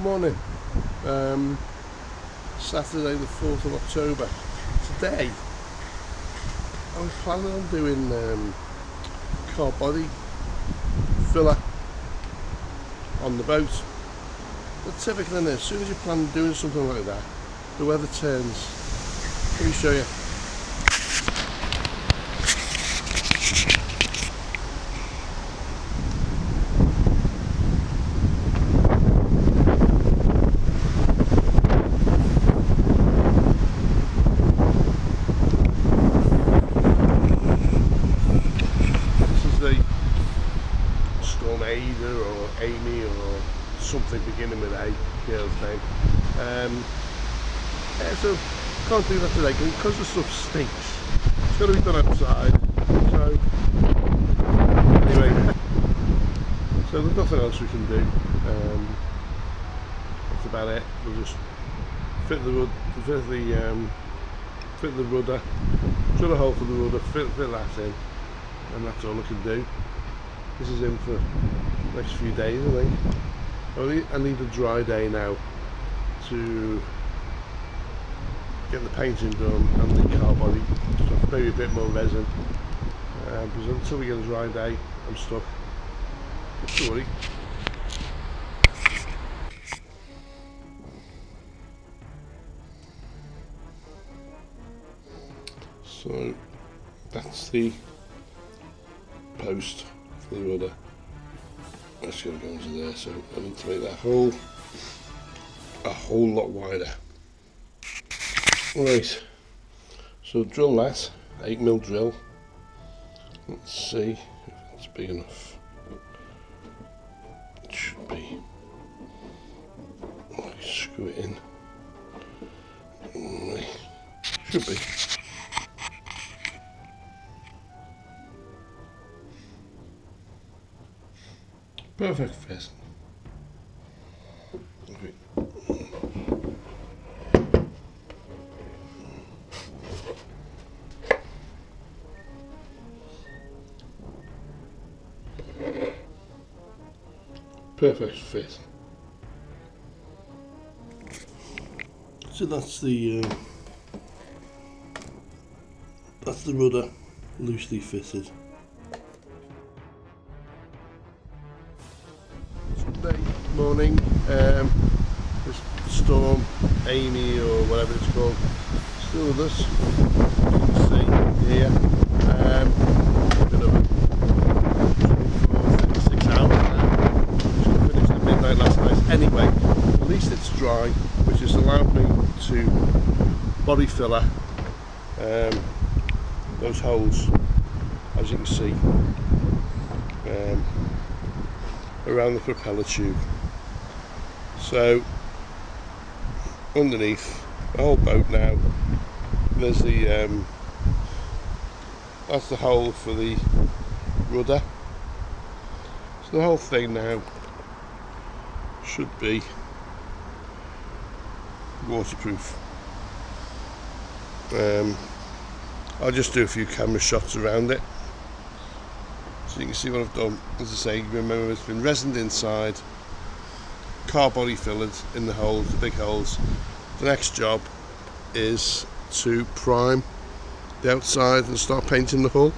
Good morning. Saturday the 4th of October. Today I was planning on doing car body filler on the boat. But typically as soon as you plan on doing something like that, the weather turns. Let me show you. Or Amy or something beginning with A, girl's name. Yeah, so can't do that today because the stuff stinks. It's got to be done outside. So anyway, so there's nothing else we can do. That's about it. We'll just fit the rudder, drill a hole for the rudder, fit that in, and that's all I can do. This is in for the next few days, I think. I need a dry day now to get the painting done and the car body stuff, maybe a bit more resin. Because until we get a dry day, I'm stuck. Not to worry. So that's the post for the rudder. That's going to go into there, so I need to make that hole a whole lot wider. Right, so drill that, 8mm drill. Let's see if it's big enough. It should be. Screw it in. Should be. Perfect fit. Okay. Perfect fit. So that's the rudder, loosely fitted. Sunday morning, this storm, Amy or whatever it's called, still with us. You can see here. Been over 36 hours now. Just finished at midnight last night. Anyway, at least it's dry, which has allowed me to body filler those holes, as you can see. Around the propeller tube. So underneath the whole boat now, there's the that's the hole for the rudder. So the whole thing now should be waterproof. I'll just do a few camera shots around it. So you can see what I've done. As I say, remember it's been resined inside, car body fillered in the holes, the big holes. The next job is to prime the outside and start painting the hull.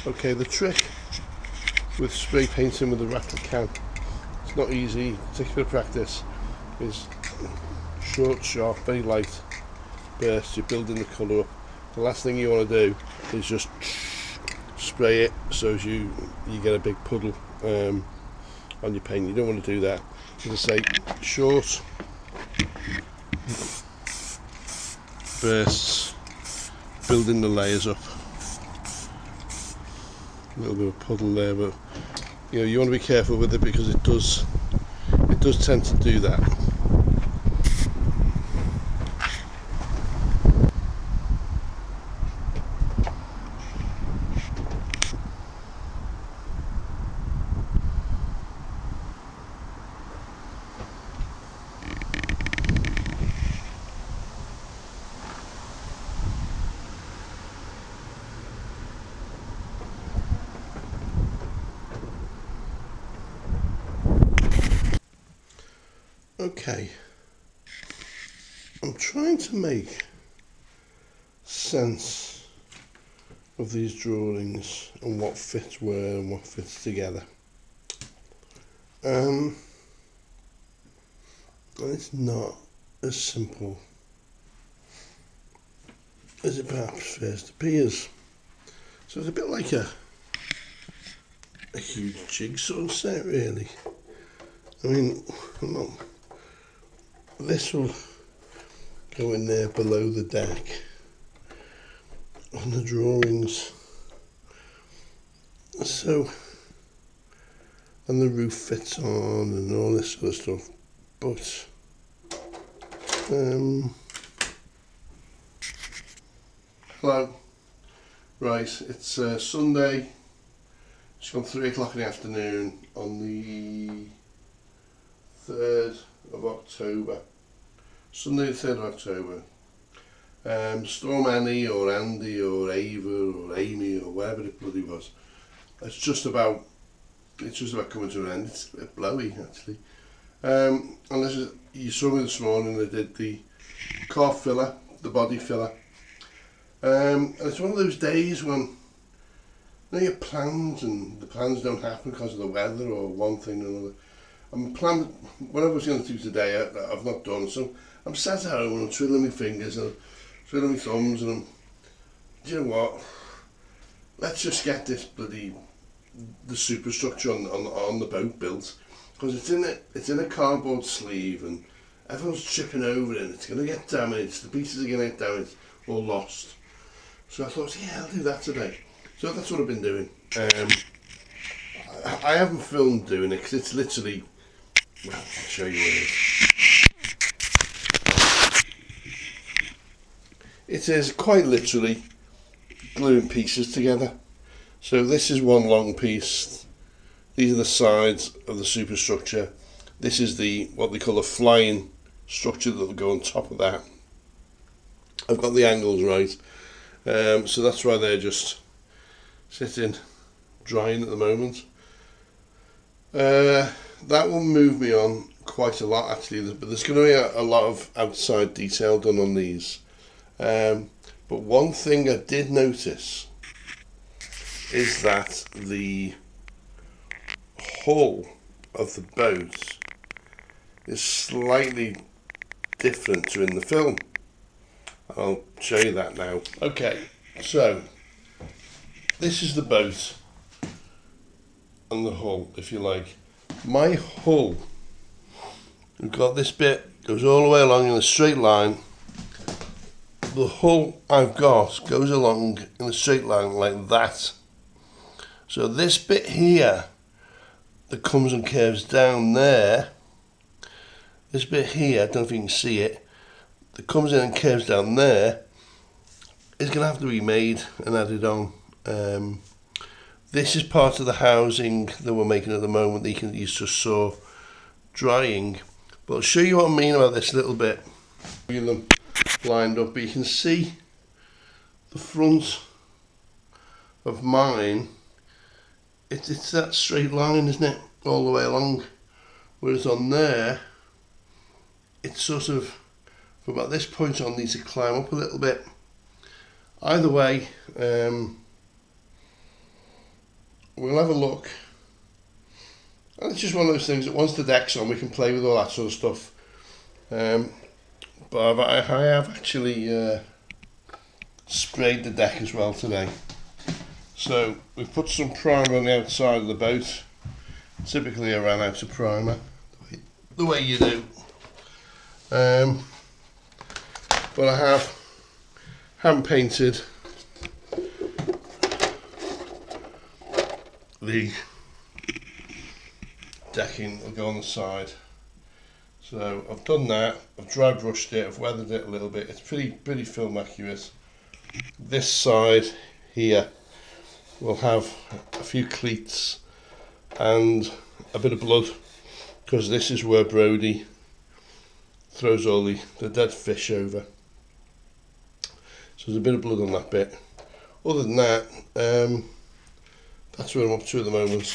Okay, the trick with spray painting with a rattle can, it's not easy, it takes a bit of practice, is short, sharp, very light bursts. You're building the colour up. The last thing you want to do is just spray it so as you get a big puddle on your paint. You don't want to do that. As I say, short bursts, building the layers up. A little bit of puddle there, but you know, you want to be careful with it because it does tend to do that. Okay, I'm trying to make sense of these drawings and what fits where and what fits together. And it's not as simple as it perhaps first appears. So it's a bit like a huge jigsaw set, really. I mean, this will go in there below the deck on the drawings. So, and the roof fits on and all this sort of stuff. But, hello. Right, it's Sunday. It's gone 3 o'clock in the afternoon on the 3rd of October. Sunday the 3rd of October. Storm Annie or Andy or Ava or Amy or whatever it bloody was. It's just about coming to an end. It's a bit blowy actually. And you saw me this morning, I did the car filler, the body filler. And it's one of those days when you know your plans and the plans don't happen because of the weather or one thing or another. I'm planning what I was going to do today. I've not done, so I'm sat at home and I'm twiddling my fingers and twiddling my thumbs, and do you know what? Let's just get this the superstructure on the boat built, because it's in a cardboard sleeve and everyone's chipping over it and it's going to get damaged. The pieces are going to get damaged or lost. So I thought, yeah, I'll do that today. So that's what I've been doing. I haven't filmed doing it because it's literally, well, I'll show you what it is. It is quite literally gluing pieces together. So this is one long piece. These are the sides of the superstructure. This is what they call a flying structure that will go on top of that. I've got the angles right. So that's why they're just sitting drying at the moment. That will move me on quite a lot actually, but there's going to be a lot of outside detail done on these. But one thing I did notice is that the hull of the boat is slightly different to in the film. I'll show you that now. Okay, so this is the boat and the hull, if you like. My hull, we've got this bit, goes all the way along in a straight line. The hull I've got goes along in a straight line like that. So this bit here that comes and curves down there, this bit here, I don't know if you can see it, that comes in and curves down there, is going to have to be made and added on. This is part of the housing that we're making at the moment that you just saw drying. But I'll show you what I mean about this a little bit. Get them lined up, but you can see the front of mine. It's that straight line, isn't it, all the way along. Whereas on there, it's sort of from about this point on needs to climb up a little bit. Either way, we'll have a look. And it's just one of those things that once the deck's on, we can play with all that sort of stuff. But I have actually sprayed the deck as well today. So we've put some primer on the outside of the boat. Typically I ran out of primer, the way you do. But I have hand painted the decking will go on the side. So I've done that, I've dry brushed it, I've weathered it a little bit. It's pretty film accurate. This side here will have a few cleats and a bit of blood, because this is where Brody throws all the dead fish over. So there's a bit of blood on that bit. Other than that, that's what I'm up to at the moment.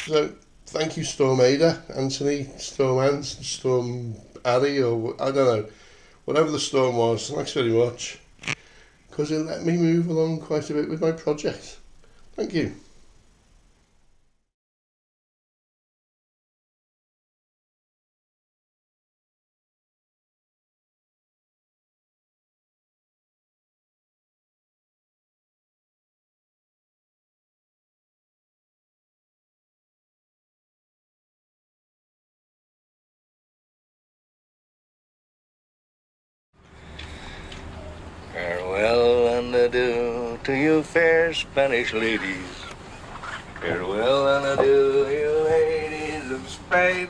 So thank you, Storm Ada, Anthony, Storm Ant, Storm Addy, or I don't know, whatever the storm was. Thanks very much, because it let me move along quite a bit with my project. Thank you. Farewell and adieu to you fair Spanish ladies. Farewell and adieu, you ladies of Spain.